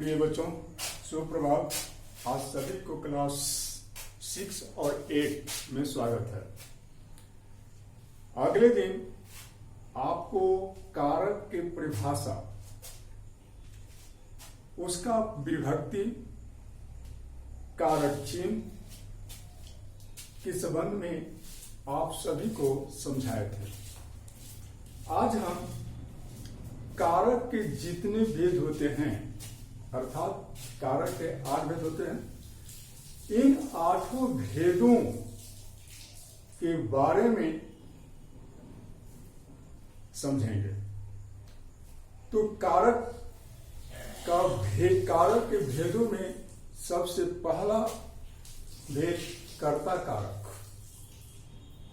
प्रिय बच्चों, सुप्रभात। आज सभी को क्लास 6 और 8 में स्वागत है। अगले दिन आपको कारक की परिभाषा, उसका विभक्ति, कारक चिन्ह के संबंध में आप सभी को समझाए थे। आज हम कारक के जितने भेद होते हैं, अर्थात कारक के 8 भेद होते हैं, इन 8 भेदों के बारे में समझेंगे। तो कारक के भेदों में सबसे पहला भेद कर्ता कारक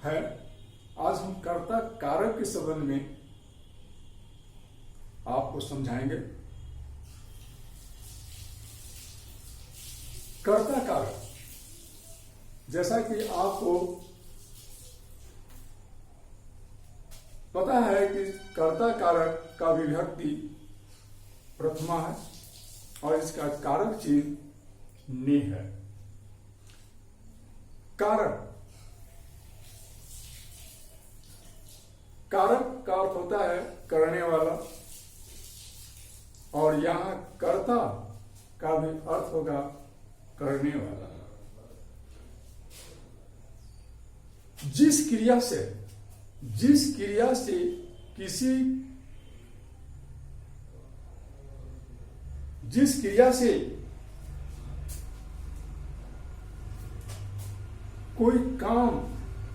है। आज हम कर्ता कारक के संबंध में आपको समझाएंगे। कर्ता कारक, जैसा कि आपको पता है कि कर्ता कारक का विभक्ति प्रथमा है और इसका कारक चिन्ह ने है। कारक का अर्थ होता है करने वाला, और यहां कर्ता का भी अर्थ होगा करने वाला। जिस क्रिया से कोई काम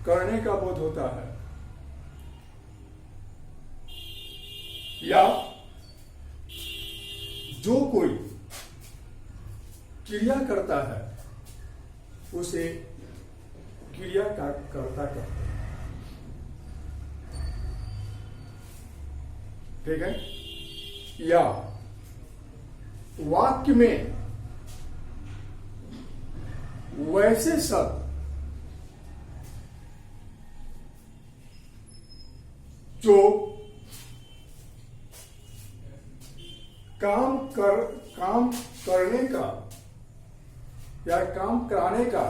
करने का बोध होता है या जो कोई क्रिया करता है उसे क्रिया का कर्ता कहते हैं। ठीक है? या वाक्य में वैसे शब्द जो काम करने का या काम कराने का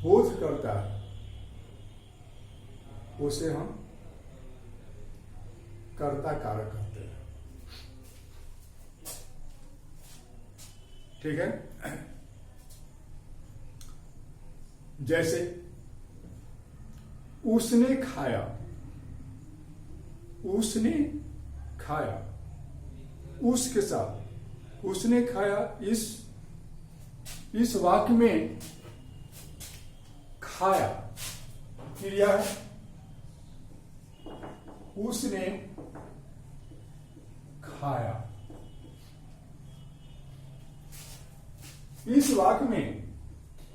बोध करता है, उसे हम कर्ता कारक कहते हैं। ठीक है? जैसे उसने खाया, उसके साथ उसने खाया, इस वाक्य में खाया क्रिया है, उसने खाया। इस वाक्य में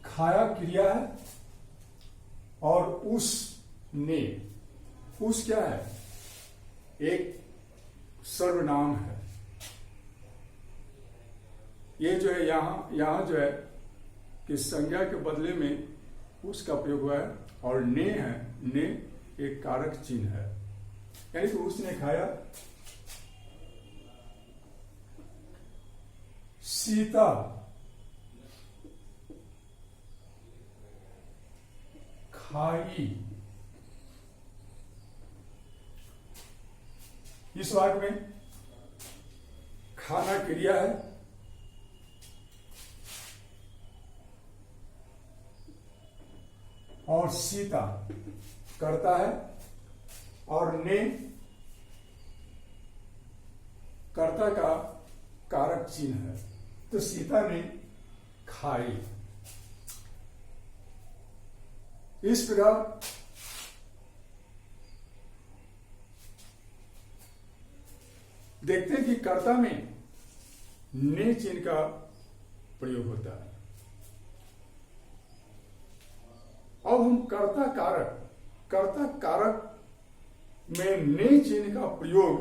खाया क्रिया है और उसने, उस क्या है? एक सर्वनाम है। ये जो है यहां जो है कि संज्ञा के बदले में उसका प्रयोग हुआ है, और ने है, ने एक कारक चिन्ह है। यानी कि उसने खाया, सीता खाई। इस वाक्य में खाना क्रिया है और सीता करता है, और ने कर्ता का कारक चिन्ह है। तो सीता ने खाई। इस प्रकार देखते हैं कि कर्ता में ने चिन्ह का प्रयोग होता है। अब हम कर्ता कारक में ने चिन्ह का प्रयोग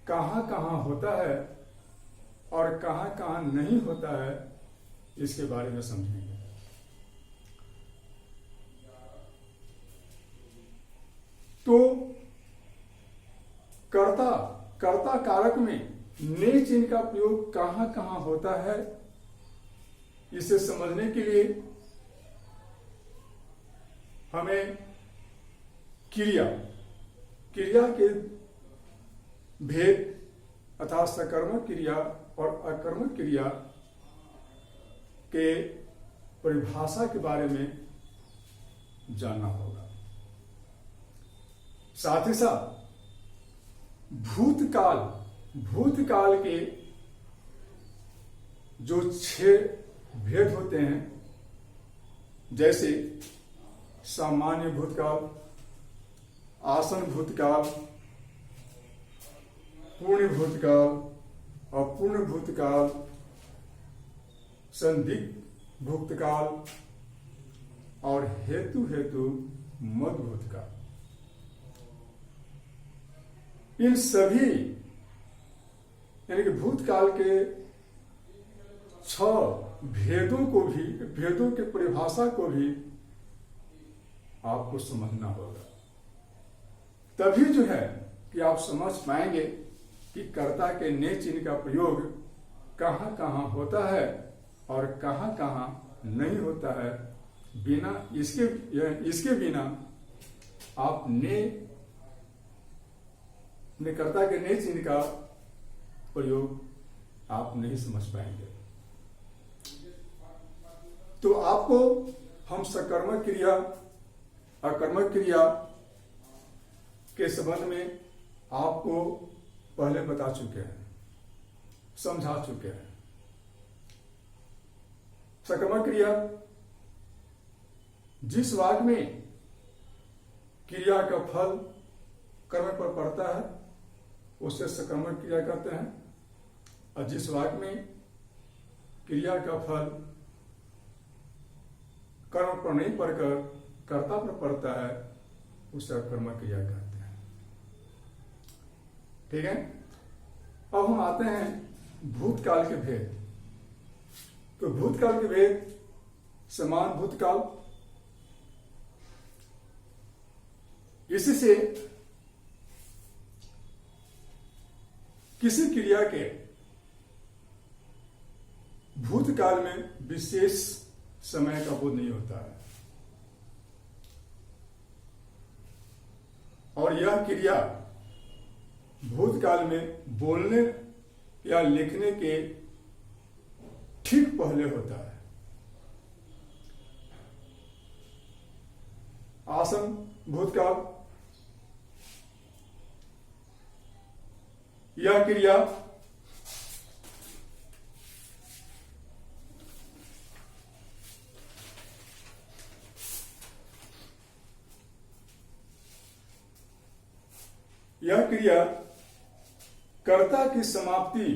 कहां कहां होता है और कहां कहां नहीं होता है, इसके बारे में समझेंगे। तो कर्ता कारक में ने चिन्ह का प्रयोग कहां कहां होता है, इसे समझने के लिए हमें क्रिया के भेद अर्थात सकर्मक क्रिया और अकर्मक क्रिया के परिभाषा के बारे में जानना होगा। साथ ही साथ भूतकाल के जो 6 भेद होते हैं, जैसे सामान्य भूतकाल, आसन भूतकाल, पूर्ण भूतकाल, अपूर्ण भूतकाल, संदिग्ध भूतकाल और हेतु मद भूतकाल। इन सभी यानी कि भूतकाल के 6 भेदों के परिभाषा को भी आपको समझना होगा। तभी जो है कि आप समझ पाएंगे कि कर्ता के ने चिन्ह का प्रयोग कहां कहां होता है और कहां कहां नहीं होता है। बिना इसके बिना आप कर्ता के ने चिन्ह का प्रयोग आप नहीं समझ पाएंगे। तो आपको हम सकर्मक क्रिया अकर्मक क्रिया के संबंध में आपको पहले बता चुके हैं, समझा चुके हैं। सकर्मक क्रिया जिस वाक्य में क्रिया का फल कर्म पर पड़ता है उसे सकर्मक क्रिया कहते हैं, और जिस वाक्य में क्रिया का फल कर्म पर नहीं पड़कर कर्ता पर पड़ता है उसे अकर्मक क्रिया कहते हैं। ठीक है। अब हम आते हैं भूतकाल के भेद। तो भूतकाल के भेद समान भूतकाल, इससे किसी क्रिया के भूतकाल में विशेष समय का बोध नहीं होता है, और यह क्रिया भूतकाल में बोलने या लिखने के ठीक पहले होता है। आसन भूतकाल, यह क्रिया कर्ता की समाप्ति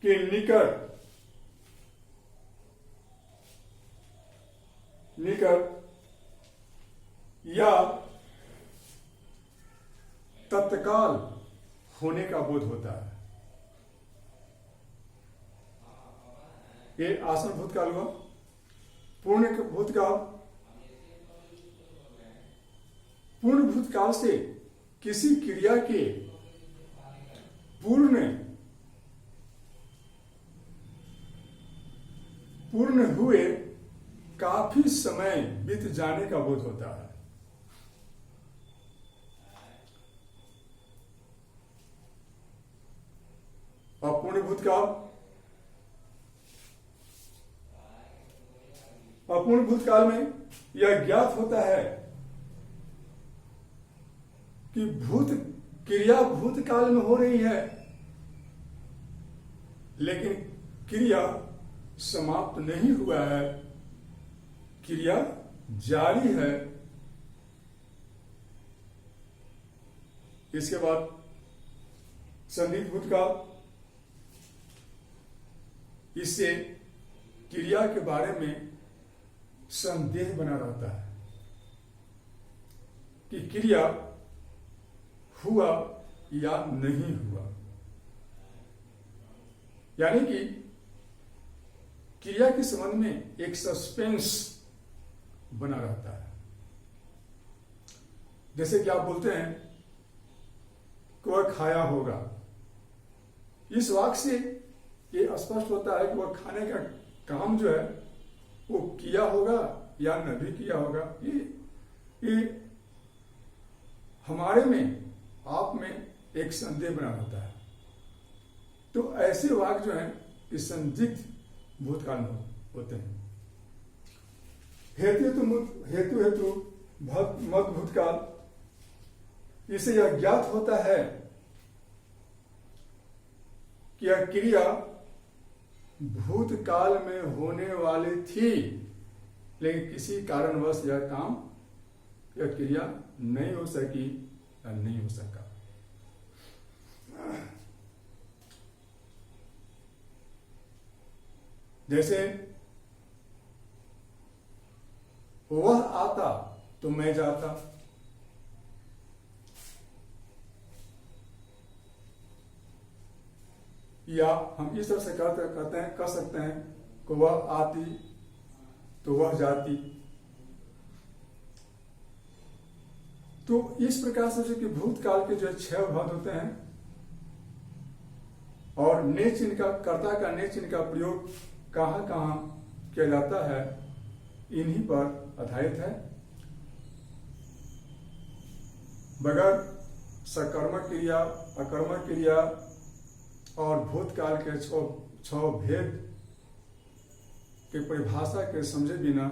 के निकट या तत्काल होने का बोध होता है। ये आसन भूतकाल हुआ। पूर्ण भूतकाल से किसी क्रिया के पूर्ण हुए काफी समय बीत जाने का बोध होता है। अपूर्ण भूतकाल में यह ज्ञात होता है कि क्रिया भूतकाल में हो रही है, लेकिन क्रिया समाप्त नहीं हुआ है, क्रिया जारी है। इसके बाद संदिग्ध भूतकाल, इससे क्रिया के बारे में संदेह बना रहता है कि क्रिया हुआ या नहीं हुआ, यानी कि क्रिया के संबंध में एक सस्पेंस बना रहता है। जैसे कि आप बोलते हैं कि वह खाया होगा, इस वाक्य से ये स्पष्ट होता है कि वह खाने का काम जो है वो किया होगा या न भी किया होगा। ये हमारे में, आप में एक संदेह बना होता है। तो ऐसे वाक्य जो है ये संदिग्ध भूतकाल में होते हैं। हेतु मत भूतकाल, इसे यह ज्ञात होता है कि यह क्रिया भूतकाल में होने वाली थी, लेकिन किसी कारणवश यह काम, यह क्रिया नहीं हो सकी या नहीं हो सका। जैसे वह आता तो मैं जाता, या हम इस तरह से कह सकते हैं कि वह आती तो वह जाती। तो इस प्रकार से जो कि भूतकाल के जो 6 पद होते हैं और ने चिन्ह का, कर्ता का ने चिन्ह का प्रयोग कहाँ कहाँ किया जाता है, इन्हीं पर आधारित है। बगैर सकर्मक क्रिया, अकर्मक क्रिया और भूतकाल के 6 भेद के परिभाषा के समझे बिना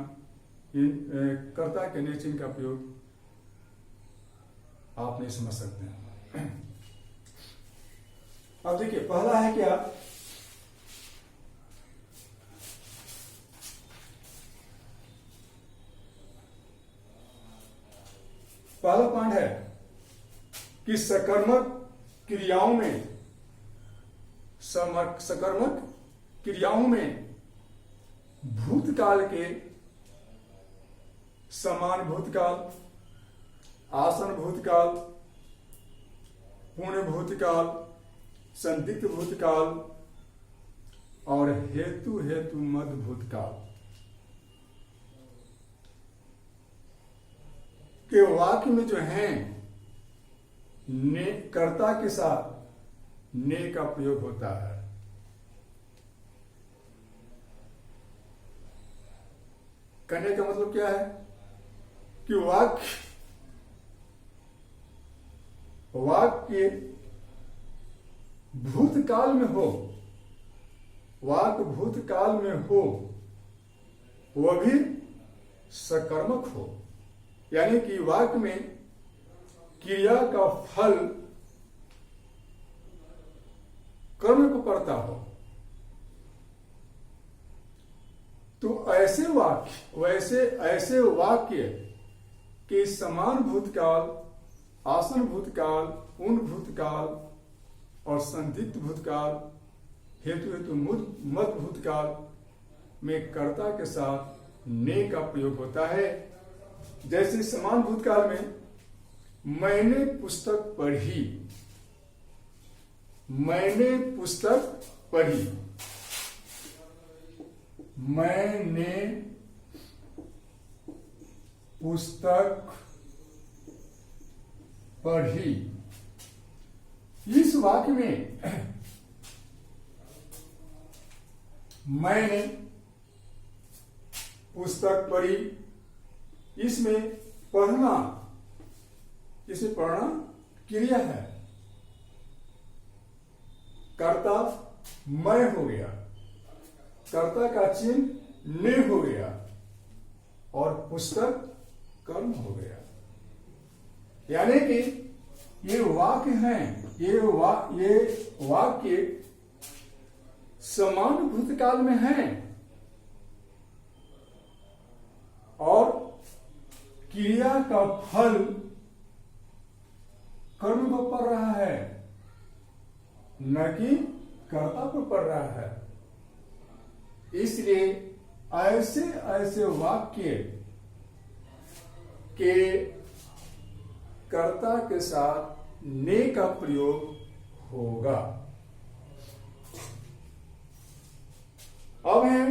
इन कर्ता के ने चिन्ह का प्रयोग आप नहीं समझ सकते हैं। अब देखिए, पहला है क्या, पहला पॉइंट है कि सकर्मक क्रियाओं में भूतकाल के समान भूतकाल, आसन भूतकाल, पूर्ण भूतकाल, संदिग्ध भूतकाल और हेतु मद भूतकाल के वाक्य में जो है ने, कर्ता के साथ ने का प्रयोग होता है। कहने का मतलब क्या है कि वाक्य भूतकाल में हो, वाक्य भूतकाल में हो, वह भी सकर्मक हो, यानी कि वाक्य में क्रिया का फल कर्म को करता हो। तो ऐसे वाक्य के समान भूतकाल, आसन भूतकाल, पूर्ण भूतकाल और संदिग्ध भूतकाल, हेतु मत भूतकाल में कर्ता के साथ ने का प्रयोग होता है। जैसे समान भूतकाल में मैंने पुस्तक पढ़ी, मैंने पुस्तक पढ़ी, मैंने पुस्तक पढ़ी। इस वाक्य में मैंने पुस्तक पढ़ी, इसमें पढ़ना क्रिया है। कर्ता मैं हो गया, कर्ता का चिन्ह ने हो गया और पुस्तक कर्म हो गया। यानी कि ये वाक्य हैं, ये वाक्य समान भूतकाल में हैं और क्रिया का फल कर्म पर पड़ रहा है, न कि कर्ता पर पड़ रहा है। इसलिए ऐसे वाक्य के कर्ता के साथ ने का प्रयोग होगा। अब है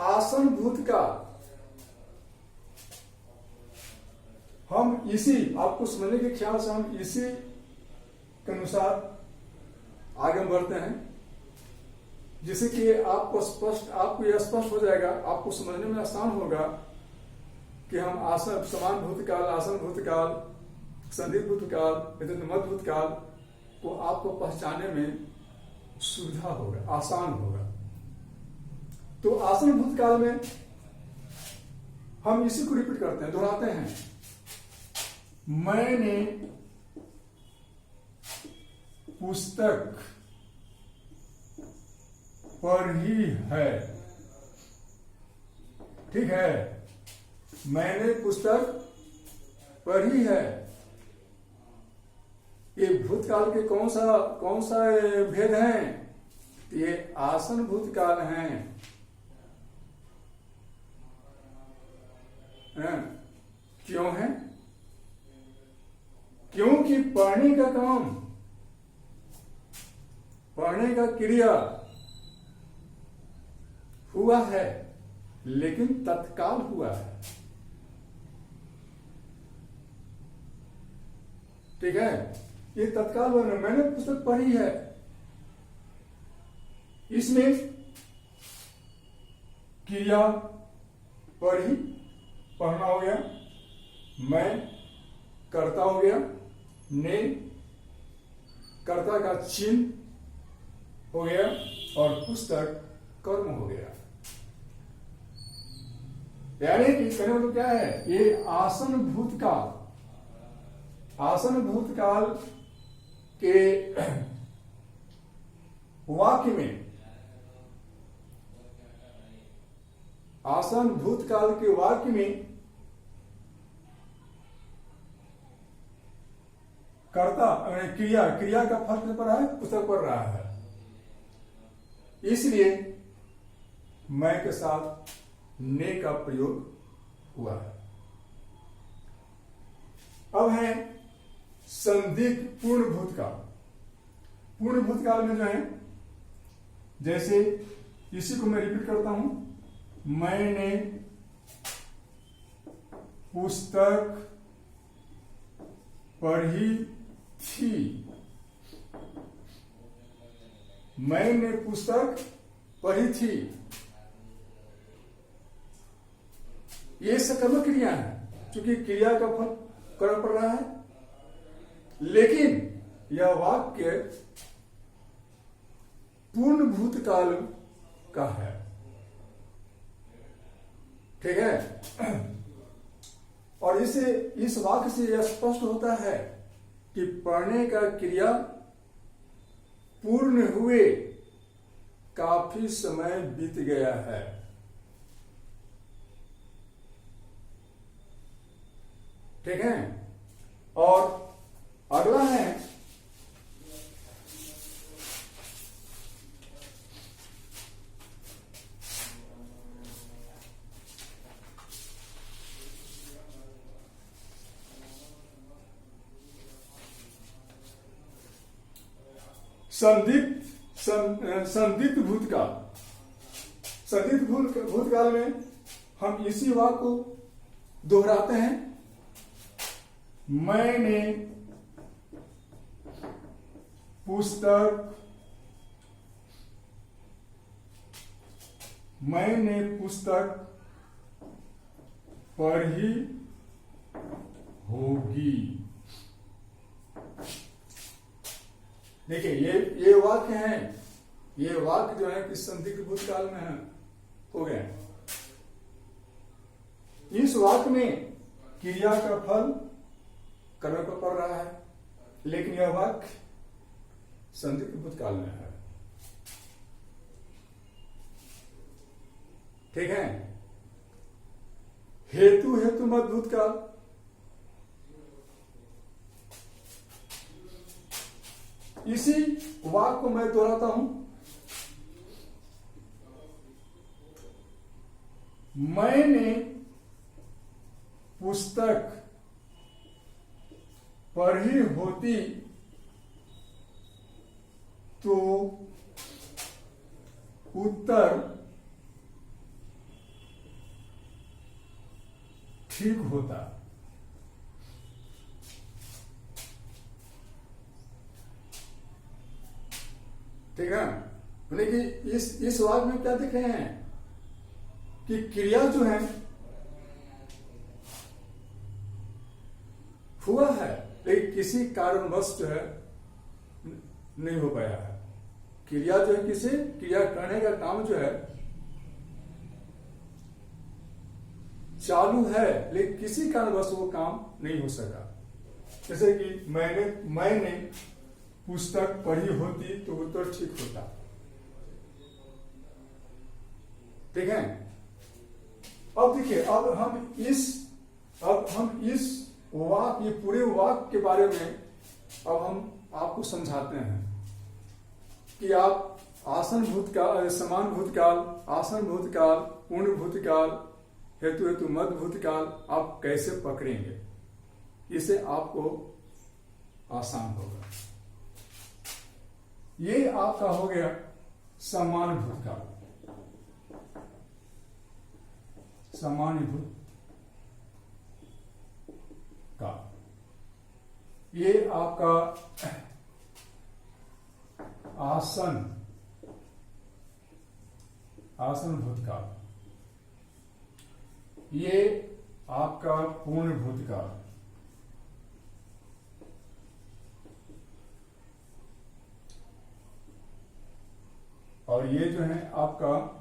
आसन भूतकाल। हम इसी, आपको समझने के ख्याल से हम इसी के अनुसार आगे हम बढ़ते हैं, जिससे कि आपको यह स्पष्ट हो जाएगा, आपको समझने में आसान होगा कि हम आसन, समान भूतकाल, आसन भूतकाल, संदिग्ध भूतकाल, मध्य भूतकाल को आपको पहचानने में सुविधा होगा, आसान होगा। तो आसन भूतकाल में हम इसी को रिपीट करते हैं, दोहराते हैं। मैंने पुस्तक पढ़ी है, ठीक है, मैंने पुस्तक पढ़ी है। ये भूतकाल के कौन सा भेद है? ये आसन भूतकाल हैं। क्यों है? क्योंकि पढ़ने का काम, पढ़ने का क्रिया हुआ है, लेकिन तत्काल हुआ है, ठीक है। ये तत्काल हुआ है, मैंने पुस्तक पढ़ी है, इसमें क्रिया पढ़ी, पढ़ना हो गया, मैं कर्ता हो गया, ने कर्ता का चिन्ह हो गया, और पुस्तक कर्म हो गया। यानी कि कहने मतलब क्या है? ये आसन भूतकाल, आसन भूतकाल के वाक्य में, आसन भूतकाल के वाक्य में कर्ता क्रिया का फर्क पड़ रहा है, पुस्तक पढ़ रहा है, इसलिए मैं के साथ ने का प्रयोग हुआ है। अब है संदिग्ध पूर्ण भूतकाल। पूर्ण भूतकाल में जो है, जैसे इसी को मैं रिपीट करता हूं, मैंने पुस्तक पढ़ी थी, मैंने पुस्तक पढ़ी थी, ये सकर्मक क्रिया है, क्योंकि क्रिया का फल कर्म पड़ रहा है, लेकिन यह वाक्य पूर्ण भूतकाल का है, ठीक है। और इस वाक्य से यह स्पष्ट होता है कि पढ़ने का क्रिया पूर्ण हुए काफी समय बीत गया है, ठीक है। और अगला है संदिग्ध भूतकाल। संदिग्ध भूतकाल में हम इसी वाक्य को दोहराते हैं, मैंने पुस्तक पढ़ी होगी। देखिए ये वाक्य है, ये वाक्य जो है कि संदिग्ध भूतकाल में है, हो गया। इस वाक्य में क्रिया का फल कर्म पर पड़ रहा है, लेकिन यह वाक्य संदिग्ध भूतकाल में है, ठीक है। हेतु मत भूतकाल, इसी वाक्य को मैं दोहराता हूं, मैंने पुस्तक पढ़ी होती तो उत्तर ठीक होता। ठीक है। यानी कि इस वाक्य में क्या देख रहे हैं कि क्रिया जो है हुआ है, लेकिन किसी कारणवश जो है नहीं हो पाया है। क्रिया जो है, किसी क्रिया करने का काम जो है चालू है, लेकिन किसी कारणवश वो काम नहीं हो सका। जैसे कि मैंने पुस्तक पढ़ी होती तो उत्तर ठीक होता। ठीक है। अब देखिए, अब हम इस वाक्य, ये पूरे वाक्य के बारे में अब हम आपको समझाते हैं कि आप आसन भूतकाल, समान भूतकाल, आसन भूतकाल, पूर्ण भूतकाल, हेतु मध्य भूतकाल आप कैसे पकड़ेंगे, इसे आपको आसान होगा। ये आपका हो गया समान भूतकाल, सामान्य भूतकाल। ये आपका आसन भूतकाल। ये आपका पूर्ण भूतकाल। और ये जो है आपका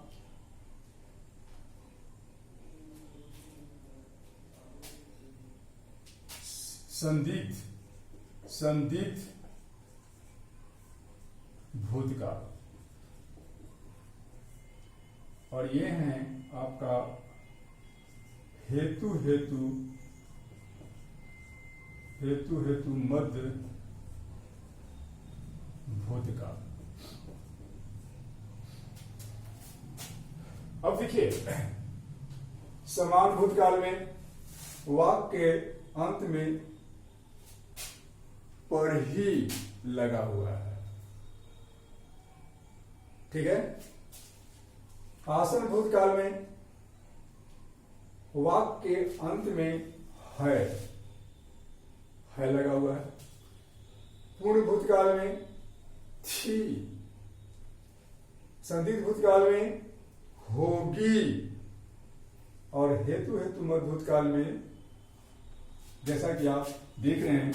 संदिग्ध भूतकाल। और ये है आपका हेतु मध्य भूतकाल। अब देखिए, समान भूतकाल में वाक्य के अंत में पर ही लगा हुआ है। ठीक है। आसन भूतकाल में वाक्य के अंत में है लगा हुआ है। पूर्ण भूतकाल में थी, संदिग्ध भूतकाल में होगी, और हेतु मध्य भूतकाल में जैसा कि आप देख रहे हैं,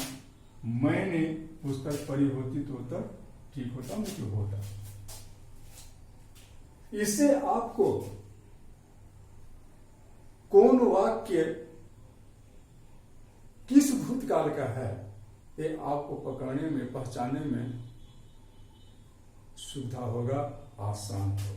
मैंने पुस्तक पढ़ी होती तो उत्तर ठीक होता, मुझे होता। इससे आपको कौन वाक्य किस भूतकाल का है, ये आपको पकड़ने में, पहचानने में सुविधा होगा, आसान होगा।